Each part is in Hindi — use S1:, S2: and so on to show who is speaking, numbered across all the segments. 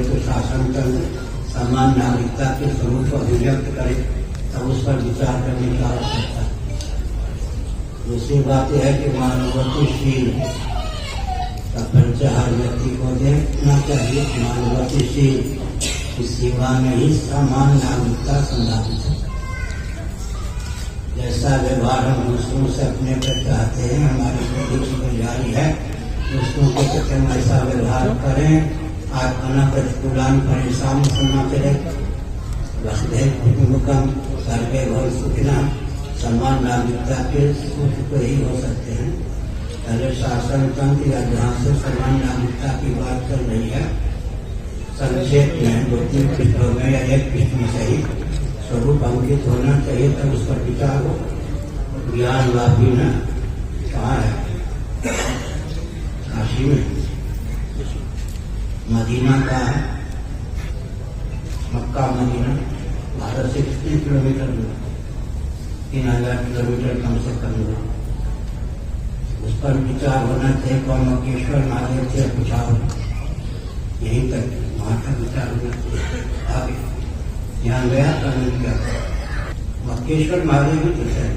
S1: तो शासन तंत्र समान नागरिकता के स्वरूप को अभिव्यक्त करे, तब उस पर विचार करने की आवश्यकता है। दूसरी बात यह है कि मानवताशील का परिचय हर व्यक्ति को देना चाहिए। मानवताशील की सीमा में ही समान नागरिकता संभावित है। जैसा व्यवहार हम दूसरों से अपने पर चाहते हैं, हमारी पीढ़ी जारी है, दूसरों के प्रति हम ऐसा व्यवहार करें। आत्मना प्रतिकूलान परेशान करना चले, वसुधैव कुटुम्बकम सर्वे भव सुखिनः, समान नागरिकता के सुख तो ही हो सकते हैं। पहले शासन तंत्र या जहाँ से समान नागरिकता की बात चल रही है, संक्षेप में 2-3 पृष्ठों में या 1 पृष्ठ में सही स्वरूप अंकित होना चाहिए, तब उस पर विचार हो। ज्ञान वापी न कहाँ है? काशी में। मदीना का है, मक्का मदीना भारत से कितने किलोमीटर दूर? 3000 किलोमीटर कम से कम दूर। उस पर विचार होना चाहिए। कौन मक्केश्वर महादेव से पूछा, यहीं तक वहां तक विचार होना चाहिए। आगे यहाँ गया करने क्या मक्केश्वर महादेव भी पूछा है।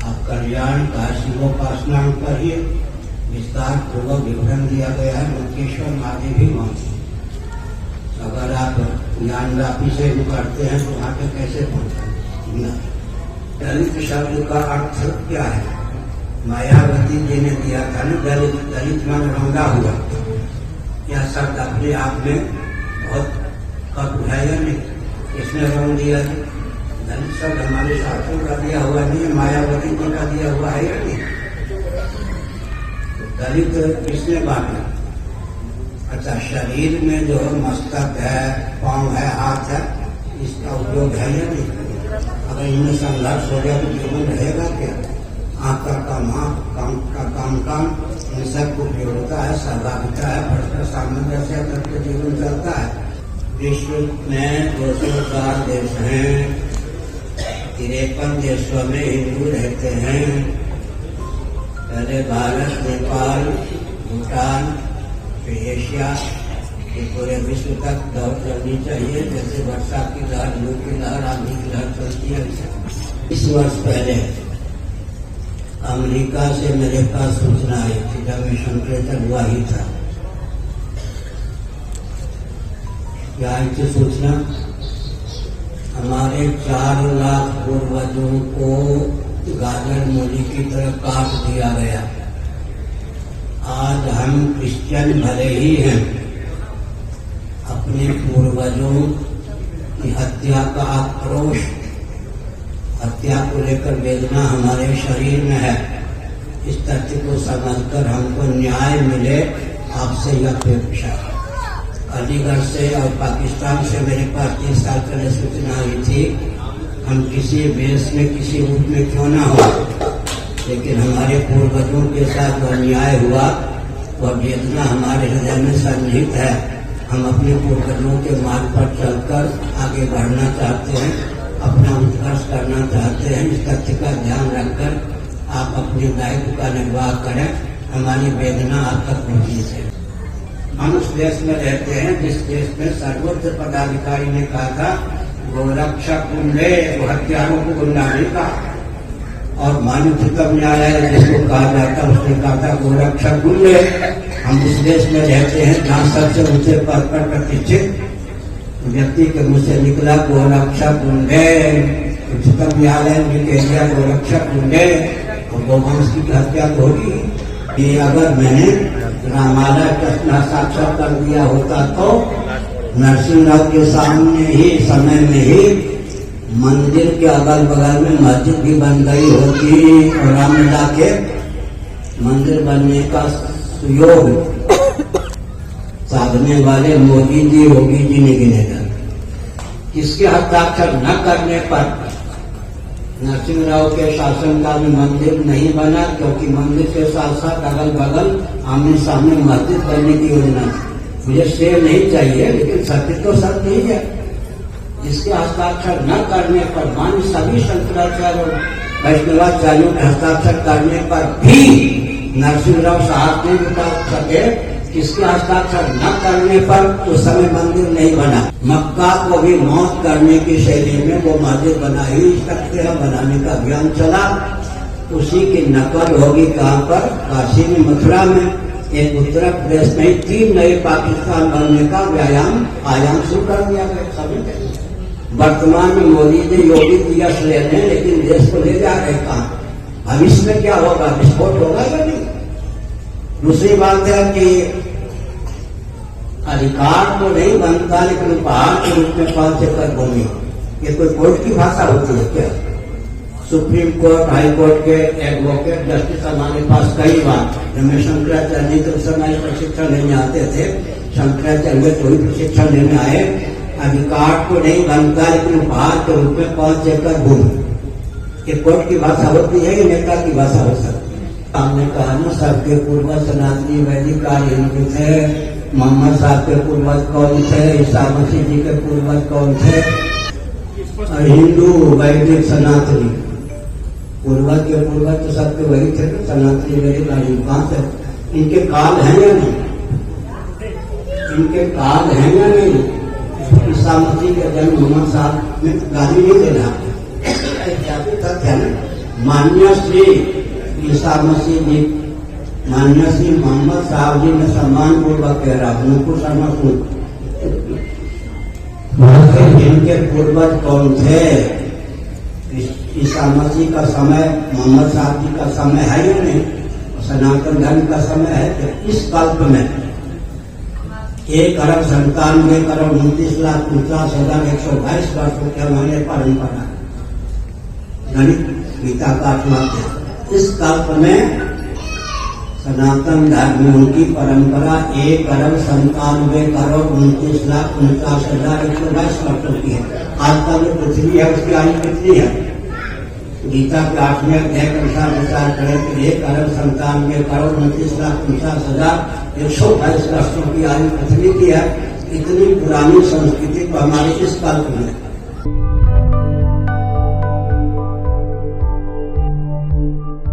S1: आप कल्याण का शिवोपासना पर ही विस्तार पूर्वक विवरण दिया गया है। मक्केश्वर महादेव भी वहां। अगर आप ज्ञान व्यापी से करते हैं तो वहां पे कैसे पहुंचे? दलित शब्द का अर्थ क्या है? मायावती जी ने दिया था ना, दलित। दलित मन रंगा हुआ। यह शब्द अपने आप में बहुत कब है या नहीं? इसने रंग दिया है। दलित शब्द हमारे शास्त्रों का दिया हुआ नहीं है, मायावती जी का दिया हुआ है या नहीं? दलित किसने बांटा? अच्छा, शरीर में जो मस्तक है, पांव है, हाथ है, इसका उपयोग है या नहीं? अगर इनमें संघर्ष हो गया तो जीवन रहेगा क्या? आंख का काम आंख, काम का काम, इन सब को उपयोगिता है, सहभागिता है, परस्पर सामंजस्य करके जीवन चलता है। विश्व में 204 देश हैं, 53 देशों में हिंदू रहते हैं। पहले भारत, नेपाल, भूटान, फिर एशिया, ये पूरे विश्व तक दौड़ चलनी चाहिए। जैसे वर्षा की लहर, लू की लहर, आंधी की लहर चलती है। 20 वर्ष पहले अमेरिका से मेरे पास सूचना आई थी, जब मिशन कीर्तन हुआ ही था। क्या आई थी सूचना? हमारे 4 लाख पूर्वजों को गाजर मूली की तरह काट दिया गया। आज हम क्रिश्चियन भले ही हैं, अपने पूर्वजों की हत्या का आक्रोश, हत्या को लेकर वेदना हमारे शरीर में है। इस तथ्य को समझकर हमको न्याय मिले, आपसे यह अपेक्षा। अलीगढ़ से और पाकिस्तान से मेरे पास 3 साल पहले सूचना आई थी। हम किसी वेश में, किसी रूप में क्यों ना हो, लेकिन हमारे पूर्वजों के साथ वह अन्याय हुआ, वह वेदना हमारे हृदय में सन्निहित है। हम अपने पूर्वजों के मार्ग पर चलकर आगे बढ़ना चाहते हैं, अपना उत्कर्ष करना चाहते हैं। इस तथ्य का ध्यान रखकर आप अपने दायित्व का निर्वाह करें। हमारी वेदना आप तक पहुंची है। हम उस देश में रहते हैं जिस देश में सर्वोच्च पदाधिकारी ने कहा था गोरक्षक गुंडे, वो हत्यारों को गुंडा नहीं कहा। और मानवतम न्यायालय जिसको कहा जाता है उसने कहा था गोरक्षक गुंडे। हम उस देश में रहते हैं जहाँ सबसे ऊंचे पद पर प्रतिष्ठित व्यक्ति के मुंह से निकला गोरक्षक गुंडे। उच्चतम न्यायालय ने कह दिया गोरक्षक गुंडे, और गोवंश की हत्या तो होगी। कि अगर मैंने रामालय का साक्षात कर दिया होता तो नरसिंह राव के सामने ही समय में ही मंदिर के अगल बगल में मस्जिद भी बन गई होती, और रामलला के मंदिर बनने का सुयोग साधने वाले मोदी जी, योगी जी ने गिने जाते। इसके हस्ताक्षर न करने पर नरसिंह राव के शासनकाल में मंदिर नहीं बना, क्योंकि मंदिर के साथ साथ अगल बगल आमने सामने मस्जिद बनने की योजना थी। मुझे शेर नहीं चाहिए, लेकिन सत्य तो सत्य नहीं है। इसके हस्ताक्षर न करने पर मान्य सभी शंकराचार्य और वैष्णवाचार्यों के हस्ताक्षर करने पर भी नरसिंह राव साहब नहीं बता सके किसके हस्ताक्षर न करने पर उस समय मंदिर नहीं बना। मक्का को भी मौत करने की शैली में वो मस्जिद बना ही सकते हैं, बनाने का अभियान चला। उसी की नकल होगी कहाँ पर? काशी में, मथुरा में। एक उत्तर प्रदेश में 3 नए पाकिस्तान बनने का आयाम शुरू कर दिया गया। वर्तमान में मोदी जी योगी जी ले रहे हैं, लेकिन देश को ले जा रहे कहाँ? भविष्य में क्या होगा? विस्फोट होगा या नहीं? दूसरी बात है कि अधिकार तो नहीं बनता, लेकिन उपहार के रूप में 5 एकड़ भूमि, ये कोई कोर्ट की भाषा होती है क्या? सुप्रीम कोर्ट, हाई कोर्ट के एडवोकेट जस्टिस हमारे पास कई बार, जब मैं शंकराचार्य के समय प्रशिक्षण लेने आते थे, शंकराचार्य तो ही प्रशिक्षण लेने आए। अधिकार तो नहीं बनता, लेकिन उपहार के रूप में 5 एकड़ भूमि, ये कोर्ट की भाषा होती है कि नेता की भाषा हो सकती है? हमने कहा ना, सबके पूर्वज सनातनी वैदिक आर्य हिंदू थे। मोहम्मद साहब के पूर्वज कौन थे? ईसा मसीह जी के पूर्वज कौन थे? हिंदू वैदिक सनातनी पूर्वज के पूर्वज तो सबके वही थे, सनातनी वैदिक आर्य। कहाँ से इनके काल हैं या नहीं? इनके काल हैं या नहीं? ईसा मसीह के जन्म मोहम्मद साहब में गाली नहीं देना, तथ्य है। मान्य श्री ईसा मसीह जी, मान्य श्री मोहम्मद साहब जी ने सम्मान पूर्वक कह रहा हूँ, उनको समझ जिनके पूर्वज कौन थे? ईसा मसीह का समय, मोहम्मद साहब जी का समय है या नहीं? सनातन धर्म का समय है। तो इस कल्प में 1,97,29,49,122 वर्षों के हमारे परंपरा गणित गीता का 8वां। इस कल्प में सनातन धर्म में उनकी परंपरा 1,97,29,49,122 वर्षों की है। आज का जो पृथ्वी है उसकी आयु कितनी है? गीता के 8वें अध्याय के अनुसार विचार करें तो 1,97,29,49,122 वर्षों की आयु पृथ्वी की है। इतनी पुरानी संस्कृति को हमारे इस कल्प में